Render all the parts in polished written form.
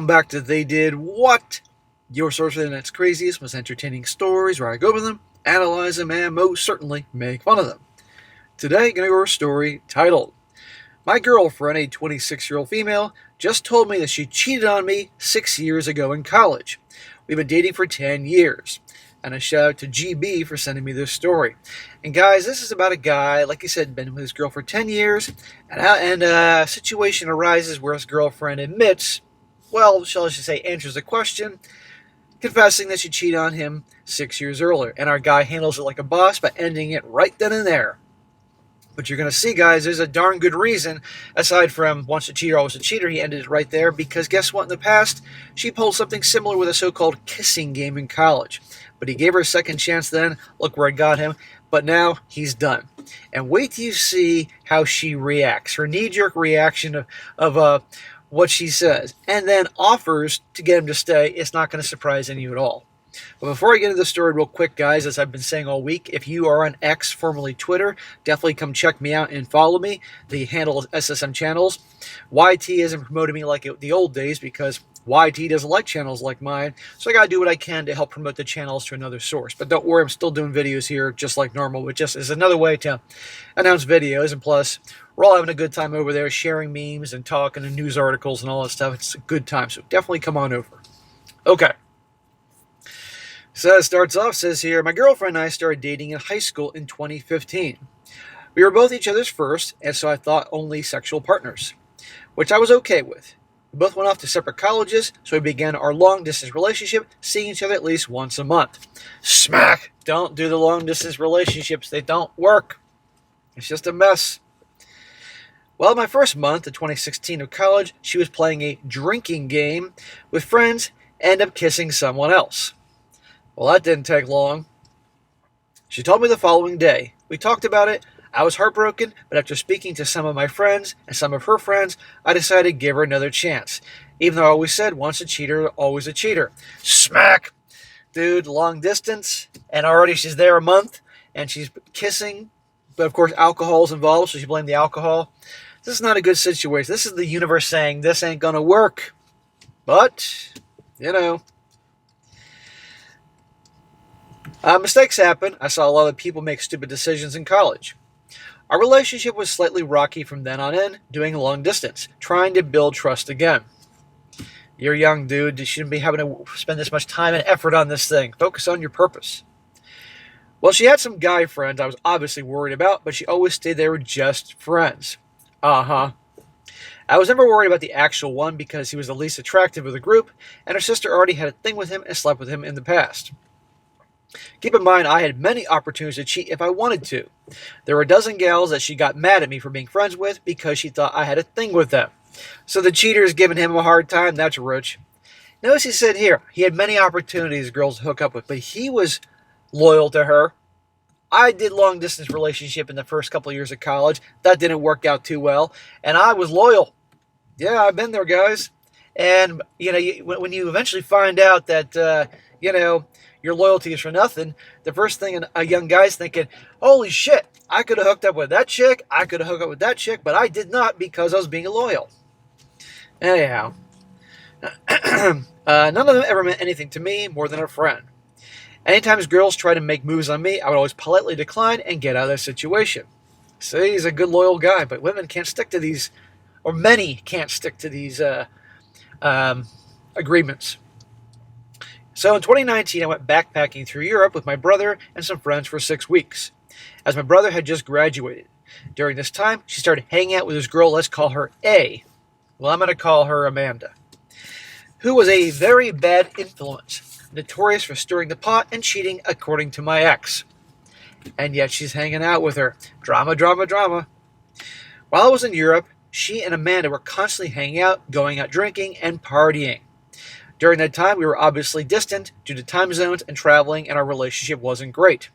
Welcome back to They Did What? Your source for the internet's craziest, most entertaining stories where I go over them, analyze them, and most certainly make fun of them. Today, I'm going to go over a story titled, My girlfriend, a 26-year-old female, just told me that she cheated on me 6 years ago in college. We've been dating for 10 years. And a shout out to GB for sending me this story. And guys, this is about a guy, like he said, been with his girl for 10 years, and a situation arises where his girlfriend admits, well, shall I say, answers the question, confessing that she cheated on him 6 years earlier. And our guy handles it like a boss by ending it right then and there. But you're going to see, guys, there's a darn good reason, aside from once a cheater, always a cheater, he ended it right there, because guess what? In the past, she pulled something similar with a so-called kissing game in college. But he gave her a second chance then, look where it got him, but now he's done. And wait till you see how she reacts, her knee-jerk reaction of what she says, and then offers to get him to stay. It's not going to surprise any of you at all. But before I get into the story real quick, guys, as I've been saying all week, if you are on X, formerly Twitter, definitely come check me out and follow me. The handle is SSM Channels. YT isn't promoting me like the old days because YT doesn't like channels like mine, so I got to do what I can to help promote the channels to another source. But don't worry, I'm still doing videos here just like normal, which just is another way to announce videos. And plus, we're all having a good time over there, sharing memes and talking and news articles and all that stuff. It's a good time, so definitely come on over. Okay. So it starts off, says here, my girlfriend and I started dating in high school in 2015. We were both each other's first, and so I thought only sexual partners, which I was okay with. We both went off to separate colleges, so we began our long-distance relationship, seeing each other at least once a month. Smack! Don't do the long-distance relationships. They don't work. It's just a mess. Well, my first month of 2016 of college, she was playing a drinking game with friends and ended up kissing someone else. Well, that didn't take long. She told me the following day. We talked about it. I was heartbroken, but after speaking to some of my friends and some of her friends, I decided to give her another chance. Even though I always said, once a cheater, always a cheater. Smack! Dude, long distance, and already she's there a month, and she's kissing, but of course alcohol's involved, so she blamed the alcohol. This is not a good situation. This is the universe saying, this ain't gonna work. But, you know. Mistakes happen. I saw a lot of people make stupid decisions in college. Our relationship was slightly rocky from then on in, doing long distance, trying to build trust again. You're young, dude. You shouldn't be having to spend this much time and effort on this thing. Focus on your purpose. Well, she had some guy friends I was obviously worried about, but she always stayed there with just friends. I was never worried about the actual one because he was the least attractive of the group, and her sister already had a thing with him and slept with him in the past. Keep in mind, I had many opportunities to cheat if I wanted to. There were a dozen gals that she got mad at me for being friends with because she thought I had a thing with them. So the cheater is giving him a hard time. That's rich. Notice he said here, he had many opportunities girls to hook up with, but he was loyal to her. I did long-distance relationship in the first couple of years of college. That didn't work out too well, and I was loyal. Yeah, I've been there, guys. And, you know, when you eventually find out that, your loyalty is for nothing, the first thing a young guy's thinking, holy shit, I could have hooked up with that chick, I could have hooked up with that chick, but I did not because I was being loyal. Anyhow, none of them ever meant anything to me more than a friend. Anytime girls try to make moves on me, I would always politely decline and get out of the situation. See, he's a good loyal guy, but women can't stick to these, or many can't stick to these agreements. So in 2019, I went backpacking through Europe with my brother and some friends for 6 weeks, as my brother had just graduated. During this time, she started hanging out with this girl, let's call her A. Well, I'm going to call her Amanda, who was a very bad influence, notorious for stirring the pot and cheating, according to my ex. And yet she's hanging out with her. Drama, drama, drama. While I was in Europe, she and Amanda were constantly hanging out, going out drinking, and partying. During that time, we were obviously distant due to time zones and traveling, and our relationship wasn't great.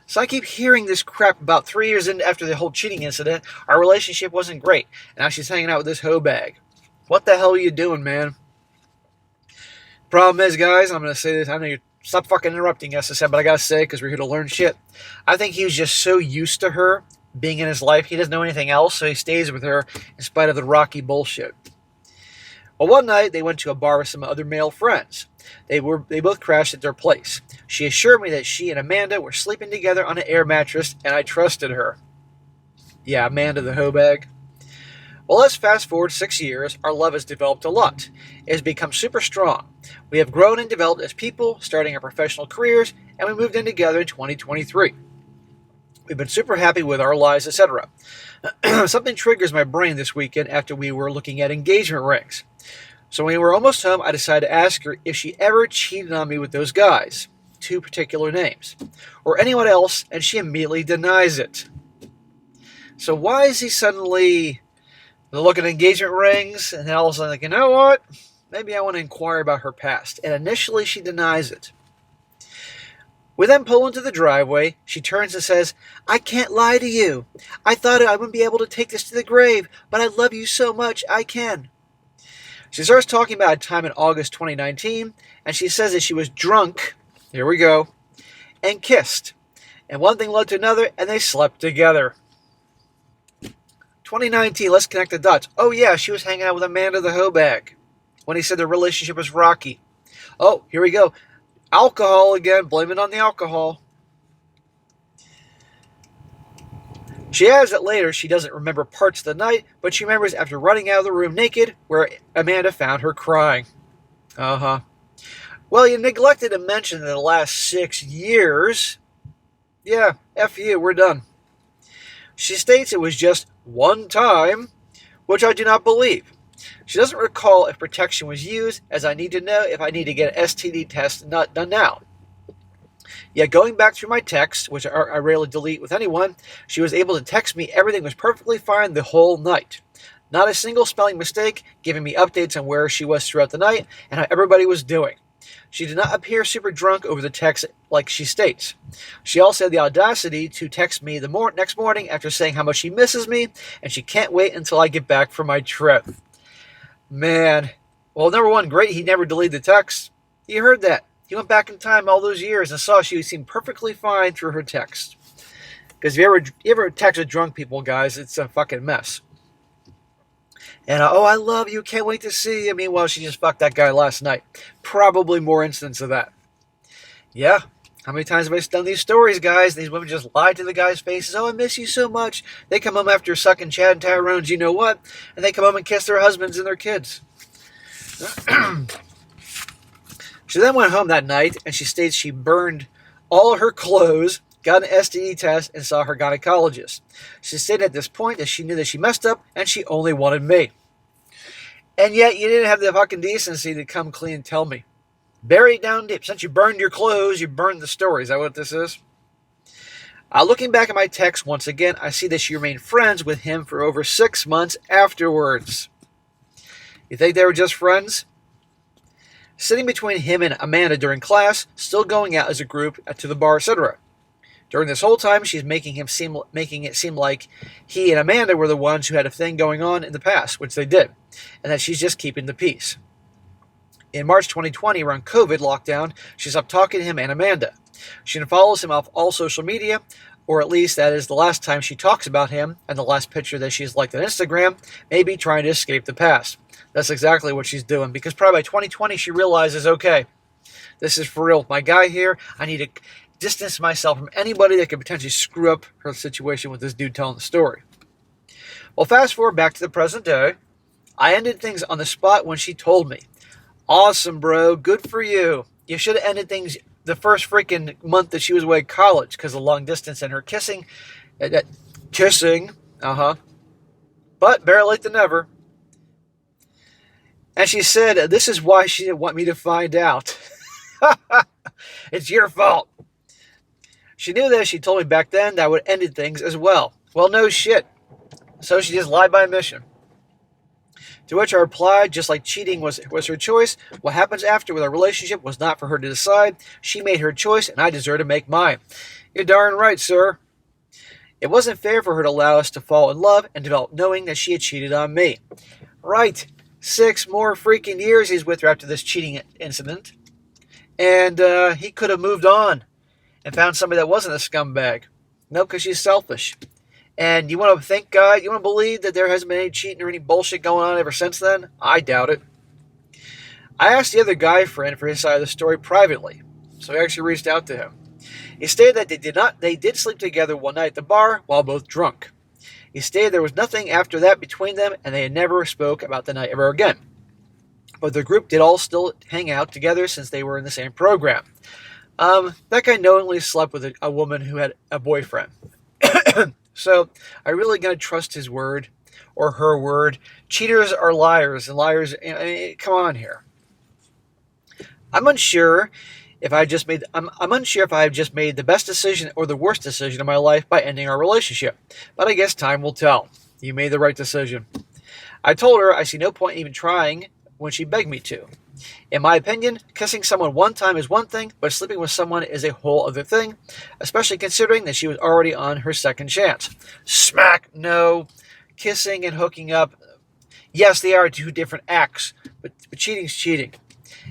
So I keep hearing this crap about 3 years after the whole cheating incident. Our relationship wasn't great, and now she's hanging out with this hoe bag. What the hell are you doing, man? Problem is, guys, I'm going to say this. I know you're stop fucking interrupting SSM, but I got to say, because we're here to learn shit. I think he was just so used to her being in his life, he doesn't know anything else, so he stays with her in spite of the rocky bullshit. Well, one night they went to a bar with some other male friends. They both crashed at their place. She assured me that she and Amanda were sleeping together on an air mattress, and I trusted her. Yeah, Amanda the hoe bag. Well, let's fast forward 6 years. Our love has developed a lot. It has become super strong. We have grown and developed as people, starting our professional careers, and we moved in together in 2023. We've been super happy with our lives, etc. Something triggers my brain this weekend after we were looking at engagement rings. So when we were almost home, I decided to ask her if she ever cheated on me with those guys, 2 particular names, or anyone else, and she immediately denies it. So why is he suddenly looking at engagement rings, and then all of a sudden like, you know what? Maybe I want to inquire about her past. And initially she denies it. We then pull into the driveway. She turns and says, I can't lie to you. I thought I wouldn't be able to take this to the grave, but I love you so much, I can. She starts talking about a time in August 2019, and she says that she was drunk, here we go, and kissed. And one thing led to another, and they slept together. 2019, let's connect the dots. Oh yeah, she was hanging out with Amanda the hoe bag when he said their relationship was rocky. Oh, here we go. Alcohol again, blame it on the alcohol. She adds that later she doesn't remember parts of the night, but she remembers after running out of the room naked, where Amanda found her crying. Well, you neglected to mention that in the last 6 years, yeah, F you, we're done. She states it was just one time, which I do not believe. She doesn't recall if protection was used, as I need to know if I need to get an STD test not done now. Yet going back through my texts, which I rarely delete with anyone, she was able to text me everything was perfectly fine the whole night. Not a single spelling mistake, giving me updates on where she was throughout the night and how everybody was doing. She did not appear super drunk over the text like she states. She also had the audacity to text me the next morning after saying how much she misses me and she can't wait until I get back from my trip. Man, well, number one, great he never deleted the text. You heard that. He went back in time all those years and saw she seemed perfectly fine through her text. Because if you ever text with drunk people, guys, it's a fucking mess. And, oh, I love you, can't wait to see you. Meanwhile, she just fucked that guy last night. Probably more incidents of that. Yeah, how many times have I done these stories, guys? These women just lie to the guy's faces. Oh, I miss you so much. They come home after sucking Chad and Tyrone's, you know what? And they come home and kiss their husbands and their kids. She then went home that night, and she states she burned all her clothes, got an STD test, and saw her gynecologist. She stated at this point that she knew that she messed up, and she only wanted me. And yet, you didn't have the fucking decency to come clean and tell me. Bury it down deep. Since you burned your clothes, you burned the story. Is that what this is? Looking back at my text once again, I see that she remained friends with him for over 6 months afterwards. You think they were just friends? Sitting between him and Amanda during class, still going out as a group to the bar, etc. During this whole time, she's making it seem like he and Amanda were the ones who had a thing going on in the past, which they did, and that she's just keeping the peace. In March 2020, around COVID lockdown, she stopped talking to him and Amanda. She follows him off all social media, or at least that is the last time she talks about him, and the last picture that she's liked on Instagram, maybe trying to escape the past. That's exactly what she's doing, because probably by 2020 she realizes, okay, this is for real. My guy here, I need to distance myself from anybody that could potentially screw up her situation with this dude telling the story. Well, fast forward back to the present day. I ended things on the spot when she told me. Awesome, bro. Good for you. You should have ended things the first freaking month that she was away at college because of long distance and her kissing. But better late than never. And she said, this is why she didn't want me to find out. It's your fault. She knew that if she told me back then, that would have ended things as well. Well, no shit. So she just lied by omission. To which I replied, just like cheating was her choice, what happens after with our relationship was not for her to decide. She made her choice, and I deserve to make mine. You're darn right, sir. It wasn't fair for her to allow us to fall in love and develop knowing that she had cheated on me. Right. 6 more freaking years he's with her after this cheating incident. And he could have moved on and found somebody that wasn't a scumbag. No, because she's selfish. And you want to think, God, you want to believe that there hasn't been any cheating or any bullshit going on ever since then? I doubt it. I asked the other guy friend for his side of the story privately, so I actually reached out to him. He stated that they did sleep together one night at the bar while both drunk. He stated there was nothing after that between them and they had never spoke about the night ever again. But the group did all still hang out together since they were in the same program. That guy knowingly slept with a woman who had a boyfriend. So, are you really going to trust his word or her word? Cheaters are liars, and liars, come on here. I'm unsure if I just made I'm unsure if I have just made the best decision or the worst decision of my life by ending our relationship. But I guess time will tell. You made the right decision. I told her I see no point in even trying when she begged me to. In my opinion, kissing someone one time is one thing, but sleeping with someone is a whole other thing, especially considering that she was already on her second chance. Smack, no. Kissing and hooking up, yes, they are two different acts, but cheating's cheating.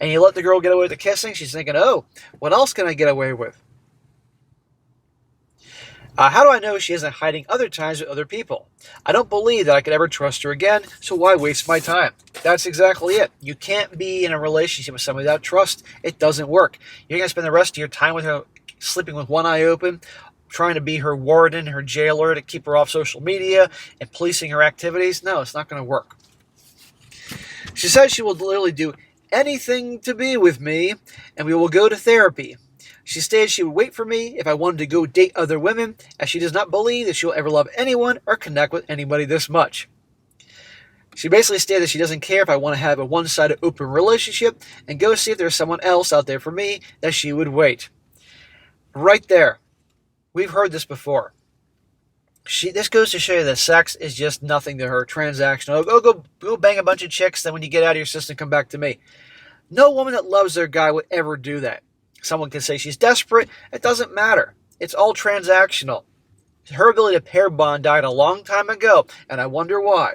And you let the girl get away with the kissing, she's thinking, oh, what else can I get away with? How do I know she isn't hiding other times with other people? I don't believe that I could ever trust her again, so why waste my time? That's exactly it. You can't be in a relationship with somebody without trust. It doesn't work. You're going to spend the rest of your time with her, sleeping with one eye open, trying to be her warden, her jailer, to keep her off social media, and policing her activities. No, it's not going to work. She says she will literally do anything to be with me, and we will go to therapy. She stated she would wait for me if I wanted to go date other women, as she does not believe that she will ever love anyone or connect with anybody this much. She basically stated that she doesn't care if I want to have a one-sided open relationship and go see if there's someone else out there for me, that she would wait. Right there. We've heard this before. This goes to show you that sex is just nothing to her, transactional. Go bang a bunch of chicks, then when you get out of your system, come back to me. No woman that loves their guy would ever do that. Someone can say she's desperate. It doesn't matter. It's all transactional. Her ability to pair bond died a long time ago, and I wonder why.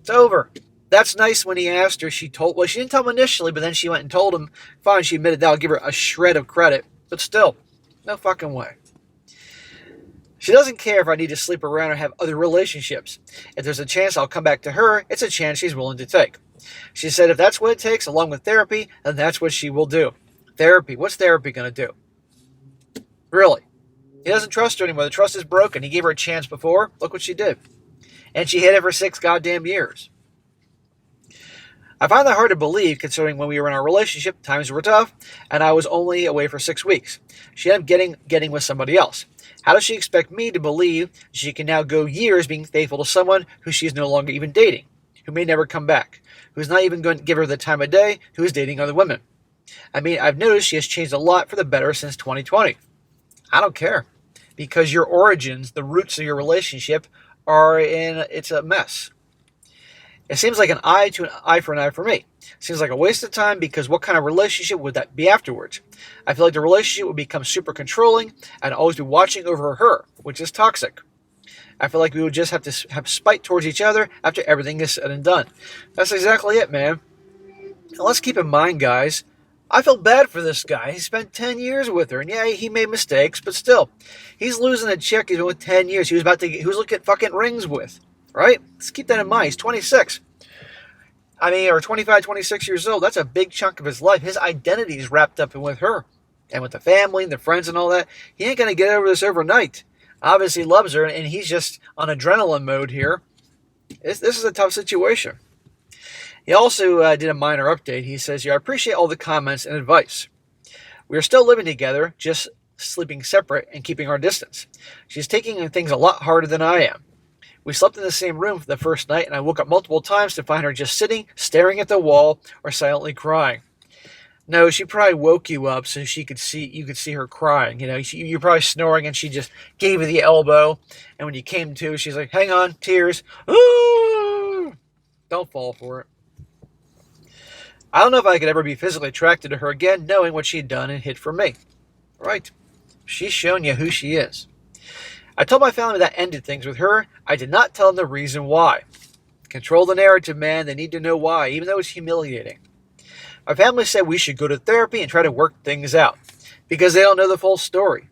It's over. That's nice when he asked her. She didn't tell him initially, but then she went and told him. Fine, she admitted that. I'll give her a shred of credit. But still, no fucking way. She doesn't care if I need to sleep around or have other relationships. If there's a chance I'll come back to her, it's a chance she's willing to take. She said if that's what it takes, along with therapy, then that's what she will do. Therapy. What's therapy going to do? Really? He doesn't trust her anymore. The trust is broken. He gave her a chance before. Look what she did. And she hid it for 6 goddamn years. I find that hard to believe, considering when we were in our relationship, times were tough, and I was only away for 6 weeks. She ended up getting with somebody else. How does she expect me to believe she can now go years being faithful to someone who she is no longer even dating, who may never come back, who's not even going to give her the time of day, who is dating other women? I mean, I've noticed she has changed a lot for the better since 2020. I don't care, because your origins, the roots of your relationship, it's a mess. It seems like an eye to an eye for an eye for me. Seems like a waste of time, because what kind of relationship would that be afterwards? I feel like the relationship would become super controlling and always be watching over her, which is toxic. I feel like we would just have to have spite towards each other after everything is said and done. That's exactly it, man. And let's keep in mind, guys, I feel bad for this guy. He spent 10 years with her, and yeah, he made mistakes, but still, he's losing a chick he's been with 10 years. He was looking at fucking rings with, right? Let's keep that in mind. He's 26. Or 25, 26 years old. That's a big chunk of his life. His identity is wrapped up in with her and with the family and the friends and all that. He ain't going to get over this overnight. Obviously loves her, and he's just on adrenaline mode here. This is a tough situation. He also did a minor update. He says, I appreciate all the comments and advice. We are still living together, just sleeping separate and keeping our distance. She's taking things a lot harder than I am. We slept in the same room for the first night, and I woke up multiple times to find her just sitting, staring at the wall, or silently crying. No, she probably woke you up so you could see her crying. You're probably snoring, and she just gave you the elbow. And when you came to, she's like, "Hang on, tears." Ooh! Don't fall for it. I don't know if I could ever be physically attracted to her again, knowing what she'd done and hid from me. Right? She's shown you who she is. I told my family that ended things with her. I did not tell them the reason why. Control the narrative, man. They need to know why, even though it's humiliating. My family said we should go to therapy and try to work things out, because they don't know the full story.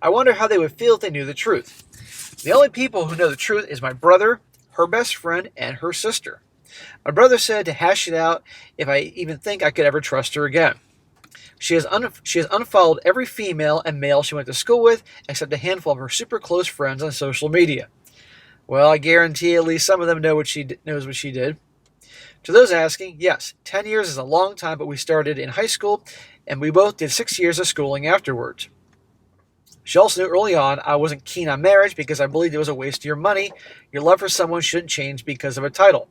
I wonder how they would feel if they knew the truth. The only people who know the truth is my brother, her best friend, and her sister. My brother said to hash it out if I even think I could ever trust her again. She has unfollowed every female and male she went to school with, except a handful of her super close friends on social media. Well, I guarantee at least some of them knows what she did. To those asking, yes, 10 years is a long time, but we started in high school, and we both did 6 years of schooling afterwards. She also knew early on I wasn't keen on marriage because I believed it was a waste of your money. Your love for someone shouldn't change because of a title.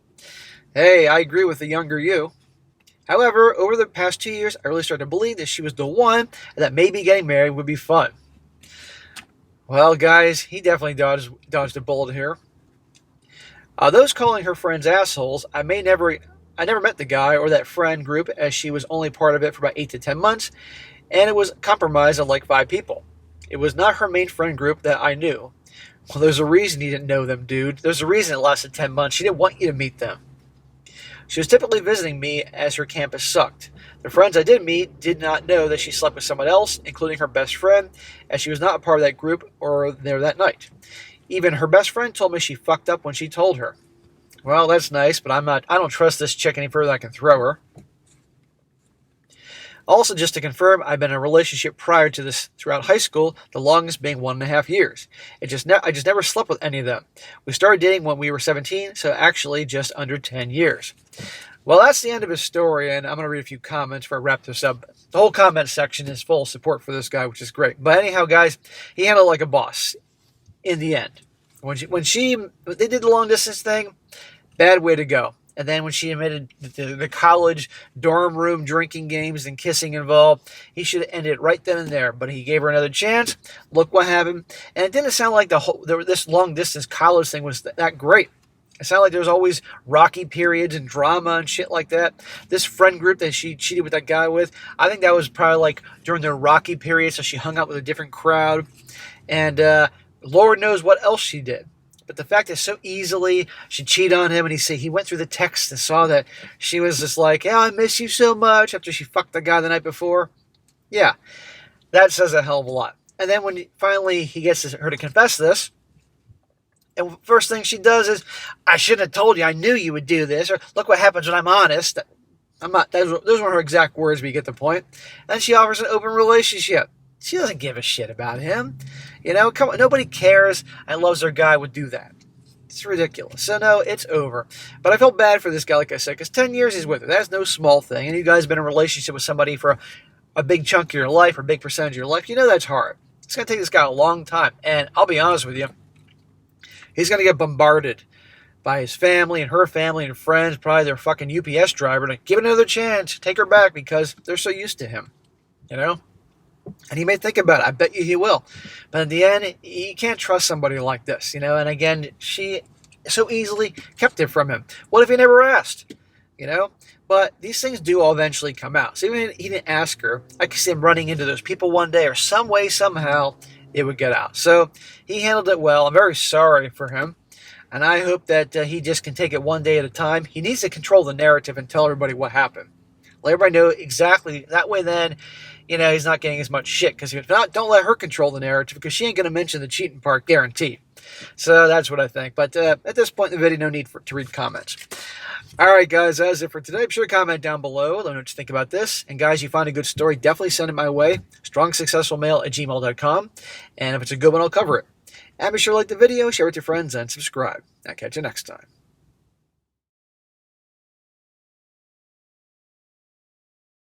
Hey, I agree with the younger you. However, over the past 2 years, I really started to believe that she was the one and that maybe getting married would be fun. Well, guys, he definitely dodged a bullet here. Those calling her friends assholes, I never met the guy or that friend group, as she was only part of it for about 8 to 10 months, and it was comprised of like 5 people. It was not her main friend group that I knew. Well, there's a reason you didn't know them, dude. There's a reason it lasted 10 months. She didn't want you to meet them. She was typically visiting me as her campus sucked. The friends I did meet did not know that she slept with someone else, including her best friend, as she was not a part of that group or there that night. Even her best friend told me she fucked up when she told her. Well, that's nice, but I don't trust this chick any further than I can throw her. Also, just to confirm, I've been in a relationship prior to this throughout high school, the longest being 1.5 years. I just never slept with any of them. We started dating when we were 17, so actually just under 10 years. Well, that's the end of his story, and I'm going to read a few comments before I wrap this up. The whole comment section is full of support for this guy, which is great. But anyhow, guys, he handled it like a boss in the end. When they did the long distance thing, bad way to go. And then when she admitted the college dorm room drinking games and kissing involved, he should have ended it right then and there. But he gave her another chance. Look what happened. And it didn't sound like this long distance college thing was that great. It sounded like there was always rocky periods and drama and shit like that. This friend group that she cheated with that guy with, I think that was probably like during their rocky period, so she hung out with a different crowd. And Lord knows what else she did. But the fact that so easily she cheated on him, and he went through the text and saw that she was just like, yeah, I miss you so much, after she fucked the guy the night before. Yeah, that says a hell of a lot. And then when finally he gets her to confess this, and first thing she does is, I shouldn't have told you, I knew you would do this, or look what happens when I'm honest. I'm not, those weren't her exact words, but you get the point. And then she offers an open relationship. She doesn't give a shit about him. You know, come on, nobody cares and loves their guy would do that. It's ridiculous. So no, it's over. But I felt bad for this guy, like I said, because 10 years he's with her. That's no small thing. And you guys have been in a relationship with somebody for a big chunk of your life, or a big percentage of your life. You know that's hard. It's going to take this guy a long time. And I'll be honest with you, he's going to get bombarded by his family and her family and friends, probably their fucking UPS driver, to give it another chance, take her back, because they're so used to him, you know? And he may think about it. I bet you he will. But in the end, you can't trust somebody like this, you know? And again, she so easily kept it from him. What if he never asked, you know? But these things do all eventually come out. So even if he didn't ask her, I could see him running into those people one day, or some way, somehow, it would get out. So he handled it well. I'm very sorry for him. And I hope that he just can take it one day at a time. He needs to control the narrative and tell everybody what happened. Let everybody know exactly. That way then, you know, he's not getting as much shit. Because if not, don't let her control the narrative, because she ain't going to mention the cheating part, guaranteed. So that's what I think. But at this point in the video, no need to read comments. All right, guys, that's it for today. Be sure to comment down below. Let me know what you think about this. And guys, you find a good story, definitely send it my way. strongsuccessfulmale@gmail.com. And if it's a good one, I'll cover it. And be sure to like the video, share it with your friends, and subscribe. I'll catch you next time.